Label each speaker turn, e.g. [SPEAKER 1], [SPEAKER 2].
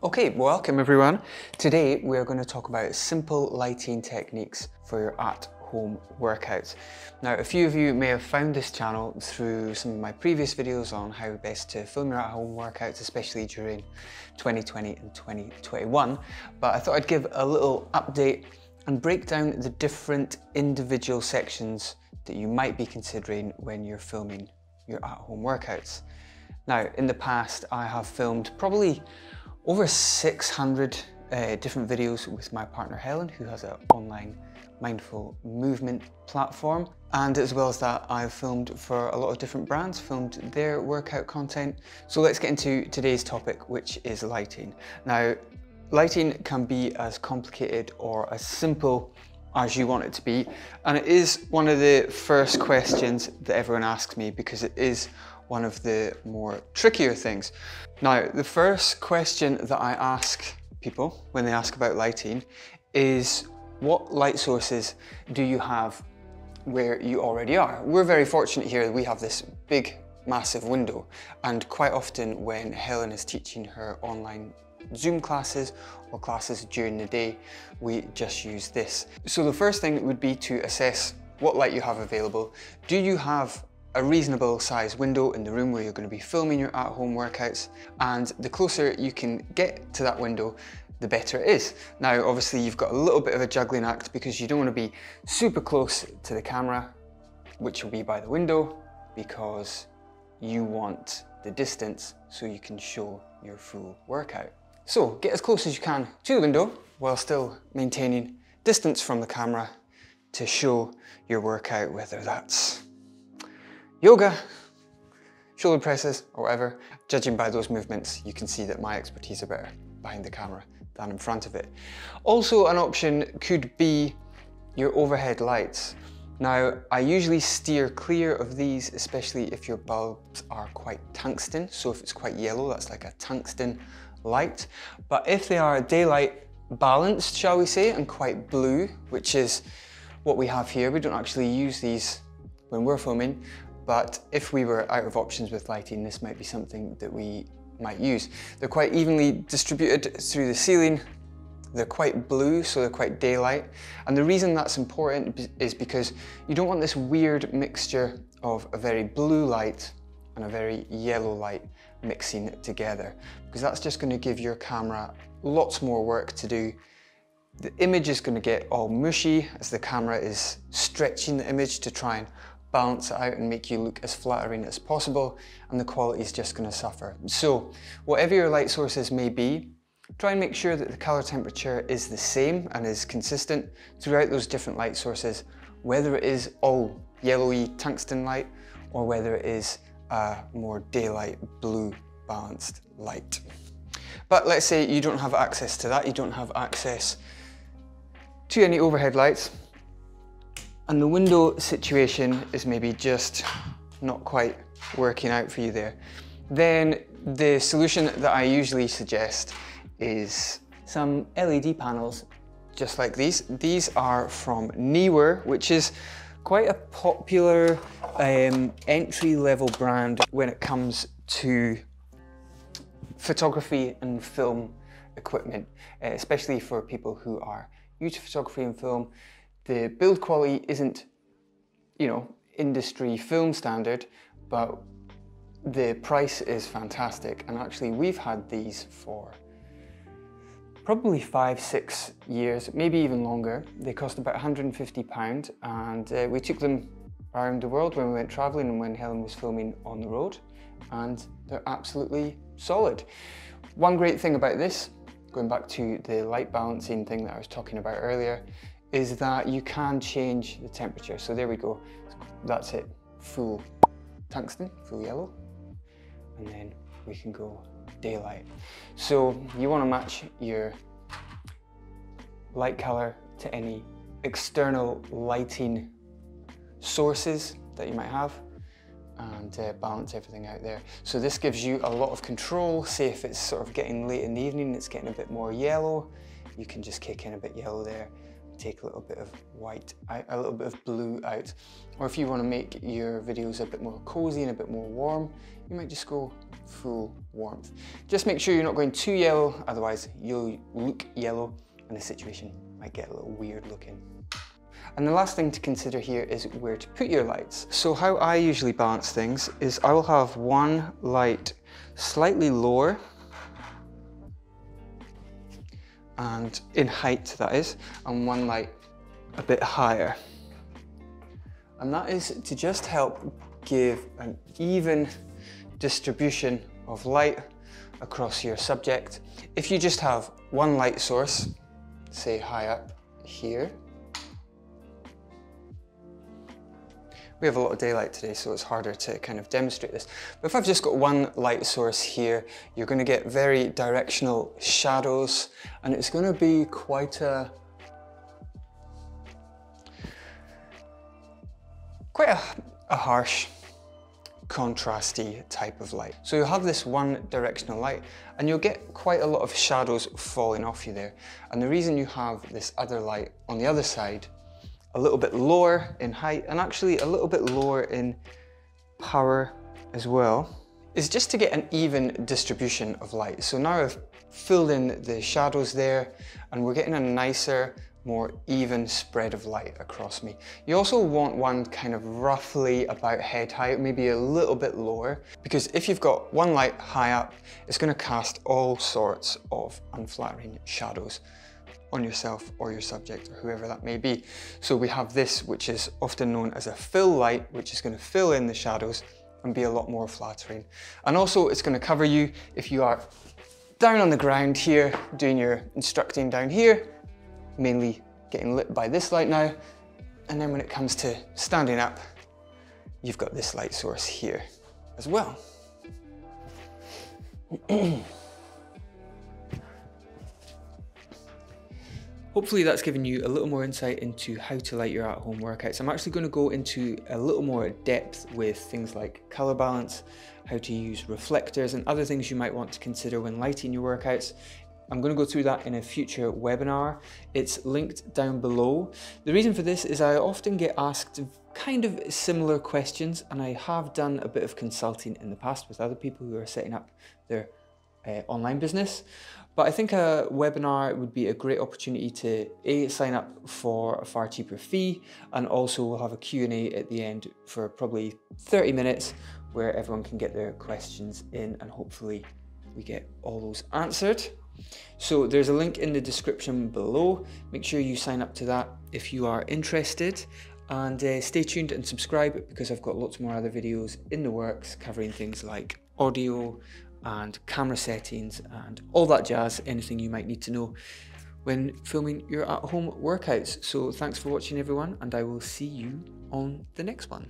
[SPEAKER 1] Okay, welcome everyone. Today we're going to talk about simple lighting techniques for your at-home workouts. Now, a few of you may have found this channel through some of my previous videos on how best to film your at-home workouts, especially during 2020 and 2021. But I thought I'd give a little update and break down the different individual sections that you might be considering when you're filming your at-home workouts. Now, in the past, I have filmed probably over 600 different videos with my partner Helen, who has an online mindful movement platform. And as well as that, I've filmed for a lot of different brands, filmed their workout content. So let's get into today's topic, which is lighting. Now, lighting can be as complicated or as simple as you want it to be. And it is one of the first questions that everyone asks me because it is one of the more trickier things. Now, the first question that I ask people when they ask about lighting is, what light sources do you have where you already are? We're very fortunate here that we have this big, massive window, and quite often when Helen is teaching her online Zoom classes or classes during the day, we just use this. So the first thing would be to assess what light you have available. Do you have a reasonable size window in the room where you're going to be filming your at-home workouts? And the closer you can get to that window, the better it is. Now, obviously you've got a little bit of a juggling act because you don't want to be super close to the camera, which will be by the window, because you want the distance so you can show your full workout. So get as close as you can to the window while still maintaining distance from the camera to show your workout, whether that's yoga, shoulder presses, or whatever. Judging by those movements, you can see that my expertise are better behind the camera than in front of it. Also, an option could be your overhead lights. Now, I usually steer clear of these, especially if your bulbs are quite tungsten. So if it's quite yellow, that's like a tungsten light. But if they are daylight balanced, shall we say, and quite blue, which is what we have here, we don't actually use these when we're filming. But if we were out of options with lighting, this might be something that we might use. They're quite evenly distributed through the ceiling. They're quite blue, so they're quite daylight. And the reason that's important is because you don't want this weird mixture of a very blue light and a very yellow light mixing together, because that's just going to give your camera lots more work to do. The image is going to get all mushy as the camera is stretching the image to try and balance it out and make you look as flattering as possible, and the quality is just going to suffer. So whatever your light sources may be, try and make sure that the color temperature is the same and is consistent throughout those different light sources, whether it is all yellowy tungsten light or whether it is a more daylight blue balanced light. But let's say you don't have access to that, you don't have access to any overhead lights, and the window situation is maybe just not quite working out for you there. Then the solution that I usually suggest is some LED panels just like these. These are from Neewer, which is quite a popular entry-level brand when it comes to photography and film equipment, especially for people who are new to photography and film. The build quality isn't, industry film standard, but the price is fantastic. And actually we've had these for probably 5-6 years, maybe even longer. They cost about £150, and we took them around the world when we went traveling and when Helen was filming on the road, and they're absolutely solid. One great thing about this, going back to the light balancing thing that I was talking about earlier, is that you can change the temperature. So there we go, that's it, full tungsten, full yellow, and then we can go daylight. So you want to match your light color to any external lighting sources that you might have, and balance everything out there. So this gives you a lot of control. Say if it's sort of getting late in the evening, it's getting a bit more yellow, you can just kick in a bit yellow there, take a little bit of white out, a little bit of blue out. Or if you want to make your videos a bit more cozy and a bit more warm, you might just go full warmth. Just make sure you're not going too yellow, otherwise you'll look yellow and the situation might get a little weird looking. And the last thing to consider here is where to put your lights. So how I usually balance things is I will have one light slightly lower, and in height that is, and one light a bit higher. And that is to just help give an even distribution of light across your subject. If you just have one light source, say high up here. We have a lot of daylight today, so it's harder to kind of demonstrate this. But if I've just got one light source here, you're going to get very directional shadows, and it's going to be quite a harsh, contrasty type of light. So you'll have this one directional light, and you'll get quite a lot of shadows falling off you there. And the reason you have this other light on the other side a little bit lower in height and actually a little bit lower in power as well is just to get an even distribution of light. So now I've filled in the shadows there and we're getting a nicer, more even spread of light across me. You also want one kind of roughly about head height, maybe a little bit lower, because if you've got one light high up, it's going to cast all sorts of unflattering shadows on yourself or your subject or whoever that may be. So we have this, which is often known as a fill light, which is going to fill in the shadows and be a lot more flattering. And also it's going to cover you if you are down on the ground here, doing your instructing down here, mainly getting lit by this light now. And then when it comes to standing up, you've got this light source here as well. Hopefully that's given you a little more insight into how to light your at-home workouts. I'm actually going to go into a little more depth with things like color balance, how to use reflectors and other things you might want to consider when lighting your workouts. I'm going to go through that in a future webinar. It's linked down below. The reason for this is I often get asked kind of similar questions, and I have done a bit of consulting in the past with other people who are setting up their online business. But I think a webinar would be a great opportunity to sign up for a far cheaper fee, and also we'll have a Q&A at the end for probably 30 minutes where everyone can get their questions in and hopefully we get all those answered. So there's a link in the description below. Make sure you sign up to that if you are interested, and stay tuned and subscribe because I've got lots more other videos in the works covering things like audio and camera settings and all that jazz, anything you might need to know when filming your at-home workouts. So thanks for watching everyone, and I will see you on the next one.